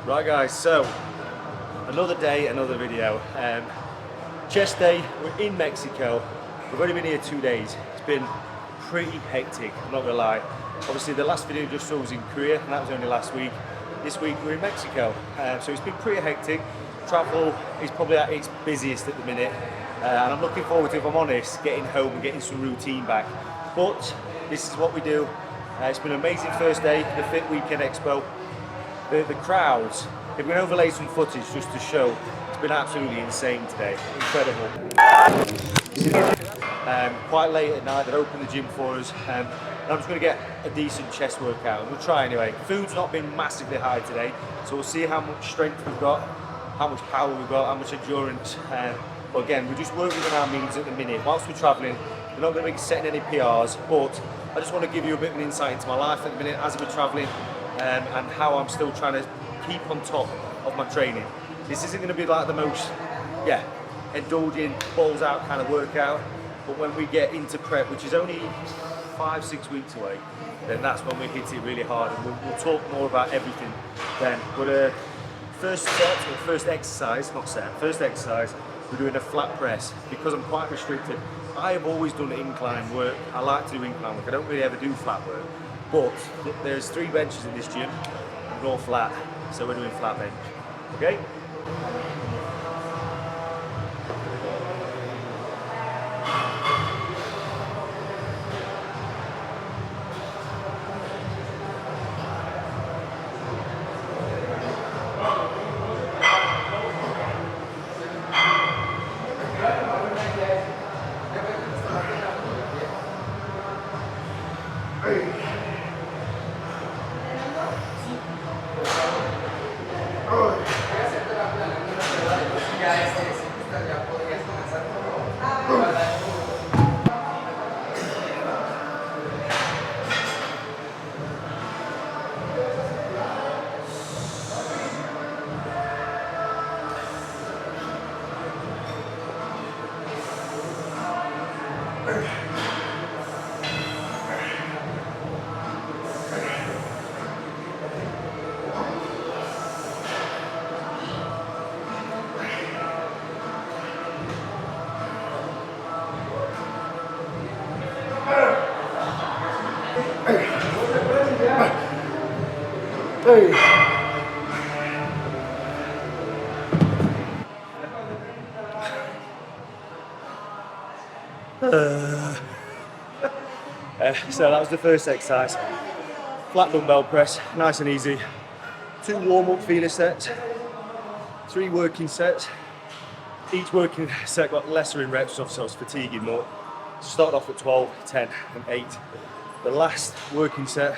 Right guys, so another day, another video. Chest day, we're in Mexico. We've only been here 2 days. It's been pretty hectic, I'm not gonna lie. Obviously the last video just saw was in Korea and that was only last week. This week we're in Mexico. So it's been pretty hectic. Travel is probably at its busiest at the minute. And I'm looking forward to, if I'm honest, getting home and getting some routine back. But this is what we do. It's been an amazing first day, the Fit Weekend Expo. The crowds, if we can overlay some footage just to show, it's been absolutely insane today, incredible. Quite late at night, they opened the gym for us, and I'm just going to get a decent chest workout, and we'll try anyway. Food's not been massively high today, so we'll see how much strength we've got, how much power we've got, how much endurance. But again, we just work within our means at the minute. Whilst we're travelling, we're not going to be setting any PRs, but I just want to give you a bit of an insight into my life at the minute as we're travelling. And how I'm still trying to keep on top of my training. This isn't going to be like the most, indulging, balls out kind of workout, but when we get into prep, which is only 5-6 weeks away, then that's when we hit it really hard, and we'll talk more about everything then. But first exercise, we're doing a flat press. Because I'm quite restricted, I have always done incline work. I like to do incline work, I don't really ever do flat work. But there's 3 benches in this gym, and we're all flat, so we're doing flat bench, okay? So that was the first exercise. Flat dumbbell press, nice and easy. 2 warm-up feeler sets, 3 working sets. Each working set got lesser in reps, so I was fatiguing more. Started off at 12, 10 and 8. The last working set,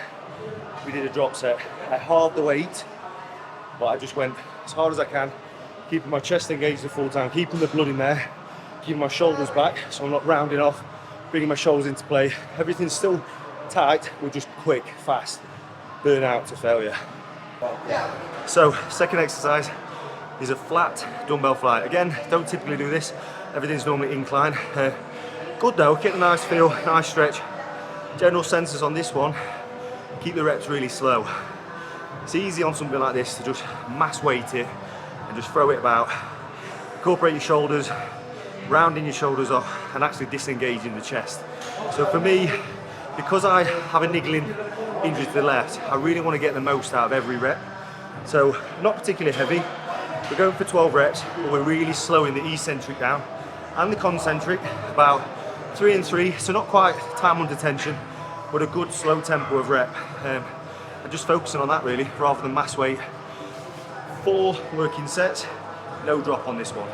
we did a drop set. I halved the weight, but I just went as hard as I can, keeping my chest engaged the full time, keeping the blood in there, keeping my shoulders back so I'm not rounding off, bringing my shoulders into play. Everything's still tight, we're just quick, fast, burn out to failure. So, second exercise is a flat dumbbell fly. Again, don't typically do this, everything's normally incline. Good though, get a nice feel, nice stretch. General sensors on this one, keep the reps really slow. It's easy on something like this to just mass weight it and just throw it about. Incorporate your shoulders, rounding your shoulders off and actually disengaging the chest. So for me, because I have a niggling injury to the left, I really want to get the most out of every rep. So not particularly heavy, we're going for 12 reps, but we're really slowing the eccentric down and the concentric, about 3 and 3, so not quite time under tension, but a good slow tempo of rep. And just focusing on that really, rather than mass weight. 4 working sets, no drop on this one.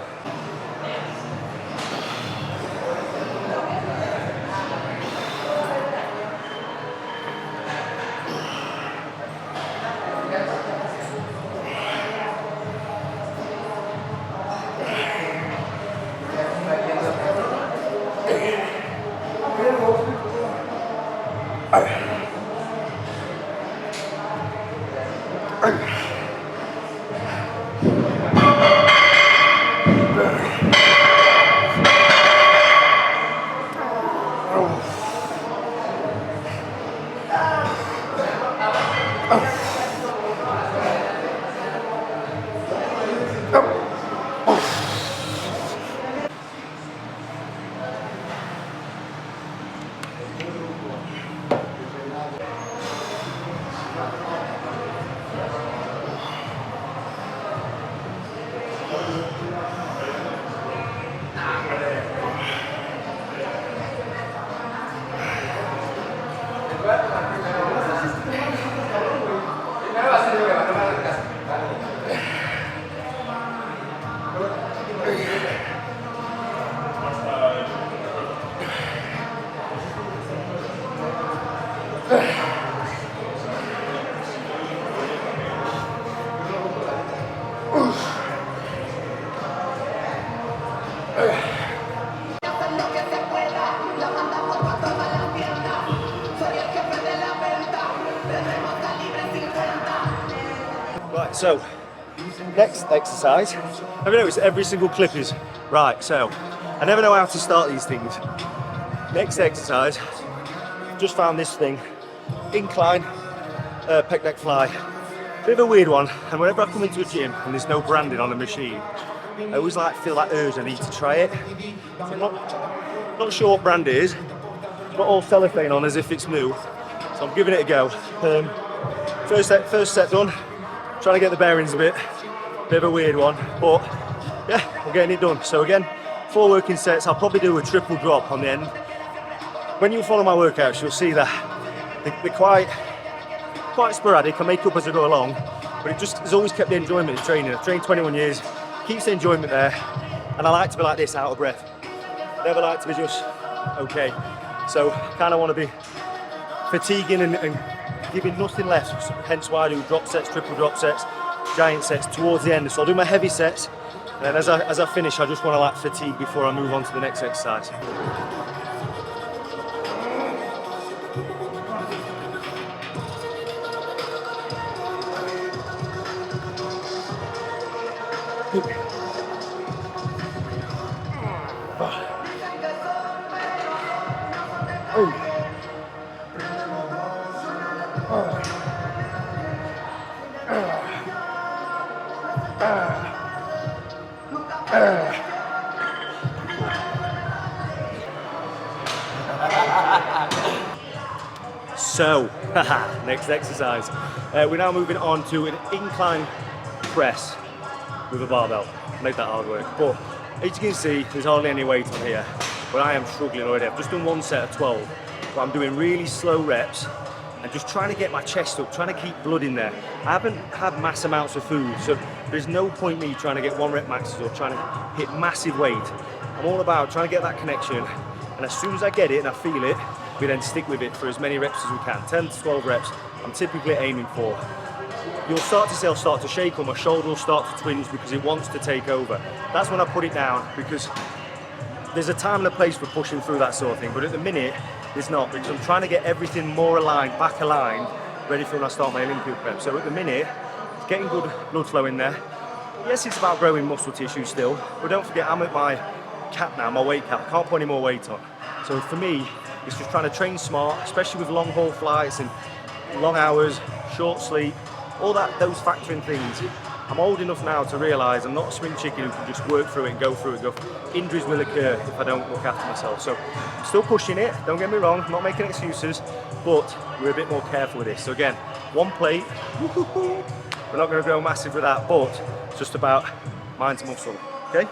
So, next exercise. Have you noticed every single clip is right? So, I never know how to start these things. Next exercise, just found this thing, Incline Pec Dec Fly. Bit of a weird one, and whenever I come into a gym and there's no branding on the machine, I always feel that urge I need to try it. So I'm not sure what brand it is. It's got all cellophane on as if it's new, so I'm giving it a go. First set done. Trying to get the bearings a bit of a weird one, but yeah, we're getting it done. So again, 4 working sets. I'll probably do a triple drop on the end. When you follow my workouts, you'll see that they're quite sporadic. I make up as I go along, but it just has always kept the enjoyment of training. I've trained 21 years, keeps the enjoyment there, and I like to be like this, out of breath. Never like to be just okay. So kind of want to be fatiguing and giving nothing left, hence why I do drop sets, triple drop sets, giant sets towards the end. So I'll do my heavy sets, and then as I finish, I just want to like fatigue before I move on to the next exercise. So, next exercise. We're now moving on to an incline press with a barbell. Made that hard work, but as you can see, there's hardly any weight on here, but I am struggling already. I've just done 1 set of 12, but I'm doing really slow reps and just trying to get my chest up, trying to keep blood in there. I haven't had mass amounts of food, so there's no point me trying to get 1 rep maxes or trying to hit massive weight. I'm all about trying to get that connection, and as soon as I get it and I feel it, we then stick with it for as many reps as we can. 10 to 12 reps, I'm typically aiming for. You'll start to see I'll start to shake, or my shoulder will start to twinge because it wants to take over. That's when I put it down, because there's a time and a place for pushing through that sort of thing, but at the minute, it's not, because I'm trying to get everything more aligned, back aligned, ready for when I start my Olympic prep. So at the minute, it's getting good blood flow in there. Yes, it's about growing muscle tissue still, but don't forget, I'm at my cap now, my weight cap. I can't put any more weight on. So for me, it's just trying to train smart, especially with long haul flights and long hours, short sleep, all that, those factoring things. I'm old enough now to realise I'm not a spring chicken who can just work through it and go through it. Injuries will occur if I don't look after myself. So I'm still pushing it, don't get me wrong, I'm not making excuses, but we're a bit more careful with this. So again, 1 plate, we're not going to go massive with that, but it's just about mind to muscle, okay?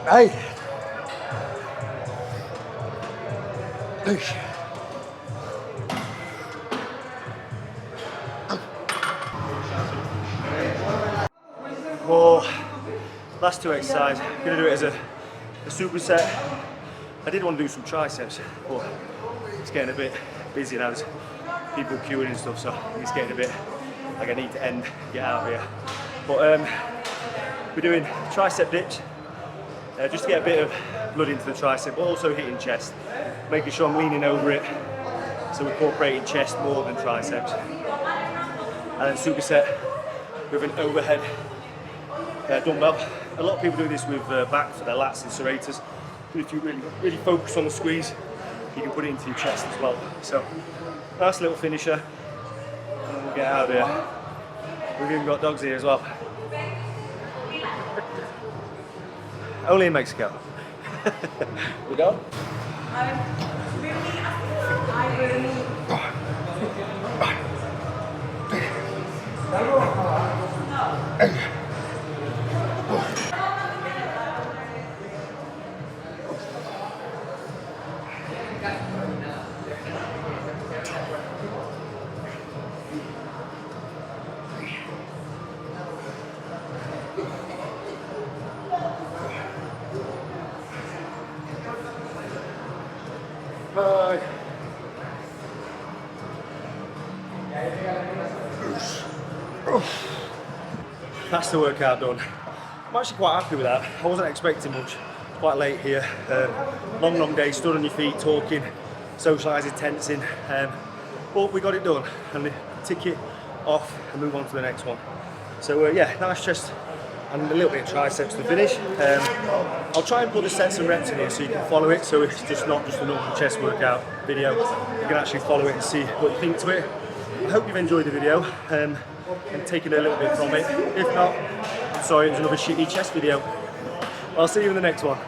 Hey. Whoa, last 2 exercises. I'm gonna do it as a superset. I did want to do some triceps, but it's getting a bit busy now. There's people queuing and stuff, so it's getting a bit like I need to get out of here. But we're doing tricep ditch, just to get a bit of blood into the tricep, but also hitting chest, making sure I'm leaning over it, so incorporating chest more than triceps. And then superset with an overhead dumbbell. A lot of people do this with back for their lats and serrators, but if you really focus on the squeeze, you can put it into your chest as well. So nice little finisher, and then we'll get out of here. We've even got dogs here as well. Only in Mexico. We go? That's the workout done. I'm actually quite happy with that. I wasn't expecting much. Quite late here. Long day, stood on your feet, talking, socialising, tensing. But we got it done, and tick it off and move on to the next one. So yeah, nice chest and a little bit of triceps to finish. I'll try and put the sets and reps in here so you can follow it, so it's just not just a normal chest workout video. You can actually follow it and see what you think to it. I hope you've enjoyed the video and taken a little bit from it. If not, I'm sorry, it was another shitty chest video. I'll see you in the next one.